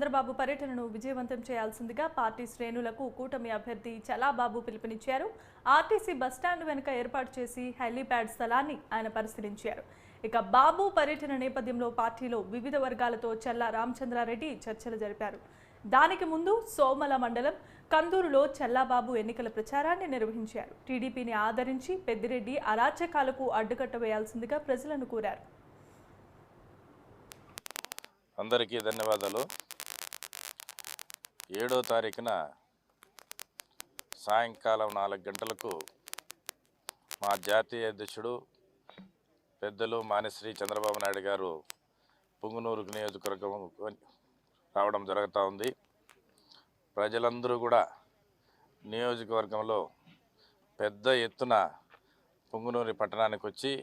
చంద్రబాబు పర్యటనను విజయవంతం చేయాల్సిందిగా పార్టీ శ్రేణులకు కూటమి అభ్యర్థి చలాబాబు పిలుపునిచ్చారు. ఆర్టీసీ బస్టాండ్ వెనుక ఏర్పాటు చేసి హెలీప్యాడ్ స్థలాన్ని ఆయన పరిశీలించారు. ఇక బాబు పర్యటన నేపథ్యంలో పార్టీలో వివిధ వర్గాలతో చల్లా రామచంద్రారెడ్డి చర్చలు జరిపారు. దానికి ముందు సోమల మండలం కందూరులో చల్లాబాబు ఎన్నికల ప్రచారాన్ని నిర్వహించారు. టీడీపీని ఆదరించి పెద్దిరెడ్డి అరాచకాలకు అడ్డుకట్ట వేయాల్సిందిగా ప్రజలను కోరారు. అందరికీ ధన్యవాదాలు. 7వ తారీఖున సాయంకాలం 4 గంటలకు మా జాతీయ అధ్యక్షుడు పెద్దలు మాన్యశ్రీ చంద్రబాబు నాయుడు గారు పుంగనూరు నియోజకవర్గం రావడం జరుగుతూ ఉంది. ప్రజలందరూ కూడా నియోజకవర్గంలో పెద్ద ఎత్తున పుంగనూరు పట్టణానికి వచ్చి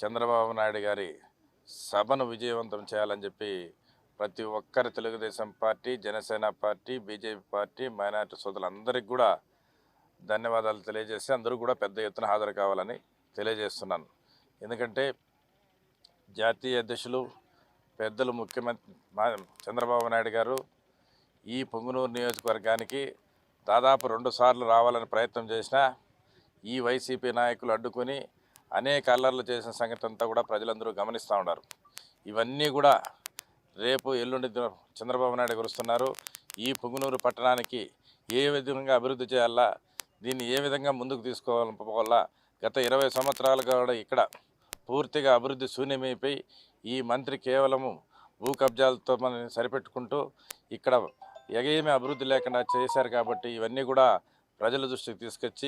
చంద్రబాబు నాయుడు గారి సభను విజయవంతం చేయాలని చెప్పి ప్రతి ఒక్కరి Telugu Desam party, Janasena party, BJP party, minority సోదరులందరికీ కూడా ధన్యవాదాలు తెలియజేసి అందరూ కూడా పెద్ద ఎత్తున హాజరు కావాలని తెలియజేస్తున్నాను. ఎందుకంటే జాతీయ అధ్యక్షులు పెద్దలు ముఖ్యమంత్రి చంద్రబాబు నాయుడు గారు ఈ పుంగనూరు నియోజకవర్గానికి దాదాపు 2 సార్లు రావాలని ప్రయత్నం చేసినా ఈ వైసీపీ నాయకులు అడ్డుకొని అనేక అల్లర్లు చేసిన సంగతి అంతా కూడా ప్రజలందరూ గమనిస్తూ ఉన్నారు. ఇవన్నీ కూడా రేపు ఎల్లుండి చంద్రబాబు నాయుడు వస్తున్నారు. ఈ పుంగనూరు పట్టణానికి ఏ విధంగా అభివృద్ధి చేయాలా, దీన్ని ఏ విధంగా ముందుకు తీసుకోవాలా, గత 20 సంవత్సరాలుగా కూడా ఇక్కడ పూర్తిగా అభివృద్ధి శూన్యమైపోయి ఈ మంత్రి కేవలము భూ కబ్జాలతో మనం సరిపెట్టుకుంటూ ఇక్కడ ఏమీ అభివృద్ధి లేకుండా చేశారు. కాబట్టి ఇవన్నీ కూడా ప్రజల దృష్టికి తీసుకొచ్చి